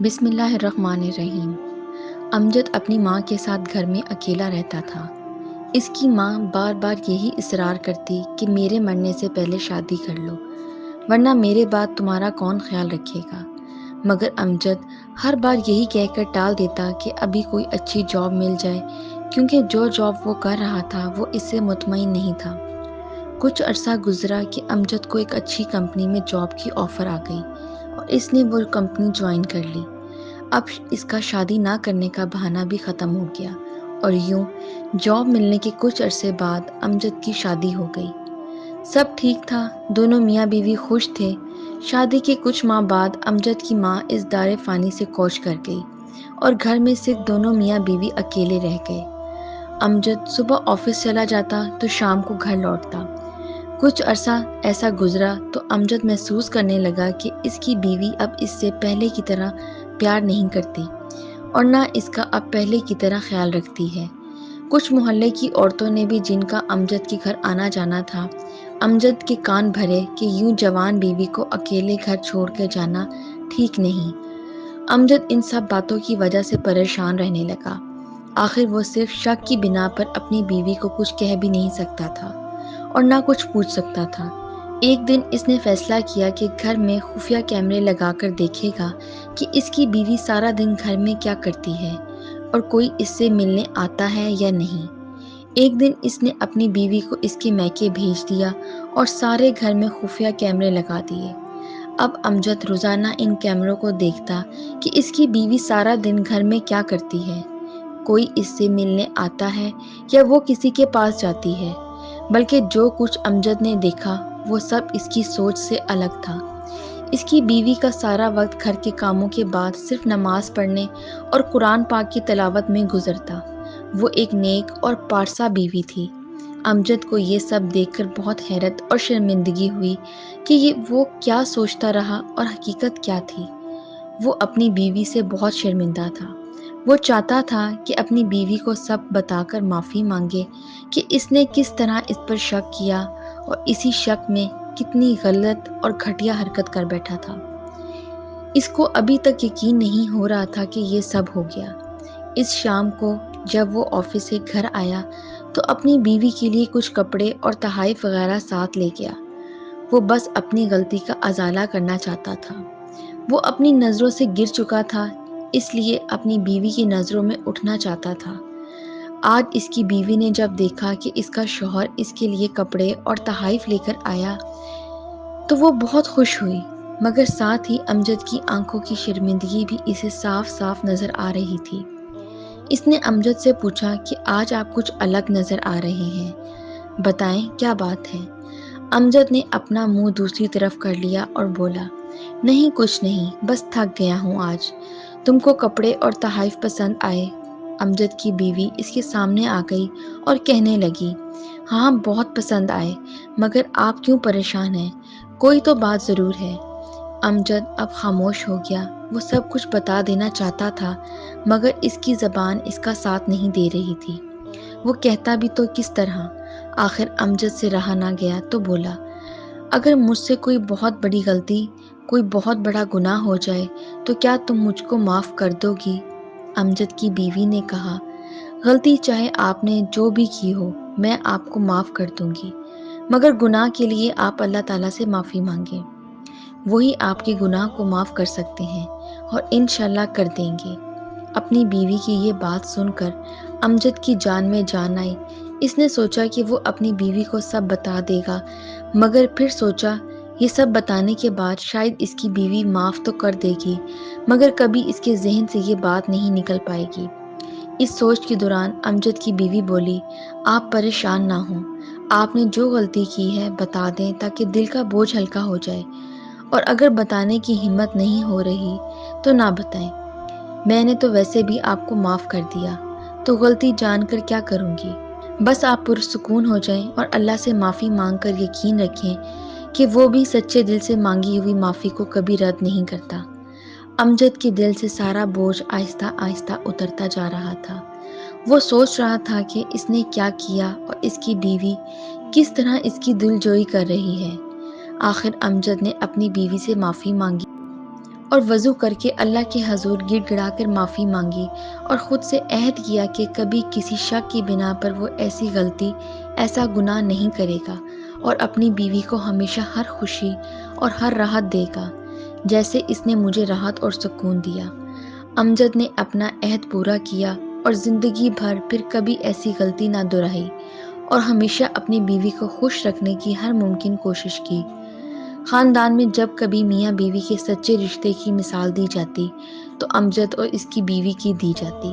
بسم اللہ الرحمن الرحیم۔ امجد اپنی ماں کے ساتھ گھر میں اکیلا رہتا تھا۔ اس کی ماں بار بار یہی اصرار کرتی کہ میرے مرنے سے پہلے شادی کر لو، ورنہ میرے بعد تمہارا کون خیال رکھے گا۔ مگر امجد ہر بار یہی کہہ کر ٹال دیتا کہ ابھی کوئی اچھی جاب مل جائے، کیونکہ جو جاب وہ کر رہا تھا وہ اس سے مطمئن نہیں تھا۔ کچھ عرصہ گزرا کہ امجد کو ایک اچھی کمپنی میں جاب کی آفر آ گئی اور اس نے وہ کمپنی جوائن کر لی۔ اب اس کا شادی نہ کرنے کا بہانہ بھی ختم ہو گیا اور یوں جاب ملنے کے کچھ عرصے بعد امجد کی شادی ہو گئی۔ سب ٹھیک تھا، دونوں میاں بیوی خوش تھے۔ شادی کے کچھ ماہ بعد امجد کی ماں اس دار فانی سے کوچ کر گئی اور گھر میں صرف دونوں میاں بیوی اکیلے رہ گئے۔ امجد صبح آفس چلا جاتا تو شام کو گھر لوٹتا۔ کچھ عرصہ ایسا گزرا تو امجد محسوس کرنے لگا کہ اس کی بیوی اب اس سے پہلے کی طرح پیار نہیں کرتی اور نہ اس کا اب پہلے کی طرح خیال رکھتی ہے۔ کچھ محلے کی عورتوں نے بھی، جن کا امجد کے گھر آنا جانا تھا، امجد کے کان بھرے کہ یوں جوان بیوی کو اکیلے گھر چھوڑ کے جانا ٹھیک نہیں۔ امجد ان سب باتوں کی وجہ سے پریشان رہنے لگا۔ آخر وہ صرف شک کی بنا پر اپنی بیوی کو کچھ کہہ بھی نہیں سکتا تھا اور نہ کچھ پوچھ سکتا تھا۔ ایک دن اس نے فیصلہ کیا کہ گھر میں خفیہ کیمرے لگا کر دیکھے گا کہ اس کی بیوی سارا دن گھر میں کیا کرتی ہے اور کوئی اس سے ملنے آتا ہے یا نہیں۔ ایک دن اس نے اپنی بیوی کو اس کے میکے بھیج دیا اور سارے گھر میں خفیہ کیمرے لگا دیے۔ اب امجد روزانہ ان کیمروں کو دیکھتا کہ اس کی بیوی سارا دن گھر میں کیا کرتی ہے، کوئی اس سے ملنے آتا ہے یا وہ کسی کے پاس جاتی ہے۔ بلکہ جو کچھ امجد نے دیکھا وہ سب اس کی سوچ سے الگ تھا۔ اس کی بیوی کا سارا وقت گھر کے کاموں کے بعد صرف نماز پڑھنے اور قرآن پاک کی تلاوت میں گزرتا۔ وہ ایک نیک اور پارسا بیوی تھی۔ امجد کو یہ سب دیکھ کر بہت حیرت اور شرمندگی ہوئی کہ وہ کیا سوچتا رہا اور حقیقت کیا تھی۔ وہ اپنی بیوی سے بہت شرمندہ تھا۔ وہ چاہتا تھا کہ اپنی بیوی کو سب بتا کر معافی مانگے کہ اس نے کس طرح اس پر شک کیا اور اسی شک میں کتنی غلط اور گھٹیا حرکت کر بیٹھا تھا۔ اس کو ابھی تک یقین نہیں ہو رہا تھا کہ یہ سب ہو گیا۔ اس شام کو جب وہ آفس سے گھر آیا تو اپنی بیوی کے لیے کچھ کپڑے اور تحائف وغیرہ ساتھ لے گیا۔ وہ بس اپنی غلطی کا ازالہ کرنا چاہتا تھا۔ وہ اپنی نظروں سے گر چکا تھا، اس لیے اپنی بیوی کی نظروں میں اٹھنا چاہتا تھا۔ آج اس کی بیوی نے جب دیکھا کہ اس کا شوہر اس کے لیے کپڑے اور تحائف لے کر آیا تو وہ بہت خوش ہوئی، مگر ساتھ ہی امجد کی آنکھوں کی شرمندگی بھی اسے صاف صاف نظر آ رہی تھی۔ اس نے امجد سے پوچھا کہ آج آپ کچھ الگ نظر آ رہے ہیں، بتائیں کیا بات ہے؟ امجد نے اپنا منہ دوسری طرف کر لیا اور بولا، نہیں کچھ نہیں، بس تھک گیا ہوں آج۔ تم کو کپڑے اور تحائف پسند آئے؟ امجد کی بیوی اس کے سامنے آ گئی اور کہنے لگی، ہاں بہت پسند آئے، مگر آپ کیوں پریشان ہیں؟ کوئی تو بات ضرور ہے۔ امجد اب خاموش ہو گیا۔ وہ سب کچھ بتا دینا چاہتا تھا مگر اس کی زبان اس کا ساتھ نہیں دے رہی تھی۔ وہ کہتا بھی تو کس طرح؟ آخر امجد سے رہا نہ گیا تو بولا، اگر مجھ سے کوئی بہت بڑی غلطی، کوئی بہت بڑا گناہ ہو جائے تو کیا تم مجھ کو معاف کر دو گی؟ امجد کی بیوی نے کہا، غلطی چاہے آپ نے جو بھی کی ہو میں آپ کو معاف کر دوں گی، مگر گناہ کے لیے آپ اللہ تعالیٰ سے معافی مانگیں، وہی آپ کے گناہ کو معاف کر سکتے ہیں اور انشاءاللہ کر دیں گے۔ اپنی بیوی کی یہ بات سن کر امجد کی جان میں جان آئی۔ اس نے سوچا کہ وہ اپنی بیوی کو سب بتا دے گا، مگر پھر سوچا یہ سب بتانے کے بعد شاید اس کی بیوی معاف تو کر دے گی، مگر کبھی اس کے ذہن سے یہ بات نہیں نکل پائے گی۔ اس سوچ کے دوران امجد کی بیوی بولی، آپ پریشان نہ ہوں، آپ نے جو غلطی کی ہے بتا دیں تاکہ دل کا بوجھ ہلکا ہو جائے، اور اگر بتانے کی ہمت نہیں ہو رہی تو نہ بتائیں، میں نے تو ویسے بھی آپ کو معاف کر دیا، تو غلطی جان کر کیا کروں گی؟ بس آپ پرسکون ہو جائیں اور اللہ سے معافی مانگ کر یقین رکھیں کہ وہ بھی سچے دل سے مانگی ہوئی معافی کو کبھی رد نہیں کرتا۔ امجد کے دل سے سارا بوجھ آہستہ آہستہ اترتا جا رہا تھا۔ وہ سوچ رہا تھا کہ اس نے کیا کیا اور اس کی بیوی کس طرح اس کی دل جوئی کر رہی ہے۔ آخر امجد نے اپنی بیوی سے معافی مانگی اور وضو کر کے اللہ کے حضور گڑ گڑا کر معافی مانگی اور خود سے عہد کیا کہ کبھی کسی شک کی بنا پر وہ ایسی غلطی، ایسا گناہ نہیں کرے گا، اور اپنی بیوی کو ہمیشہ ہر خوشی اور ہر راحت دے گا جیسے اس نے مجھے راحت اور سکون دیا۔ امجد نے اپنا عہد پورا کیا اور زندگی بھر پھر کبھی ایسی غلطی نہ دہرائی اور ہمیشہ اپنی بیوی کو خوش رکھنے کی ہر ممکن کوشش کی۔ خاندان میں جب کبھی میاں بیوی کے سچے رشتے کی مثال دی جاتی تو امجد اور اس کی بیوی کی دی جاتی۔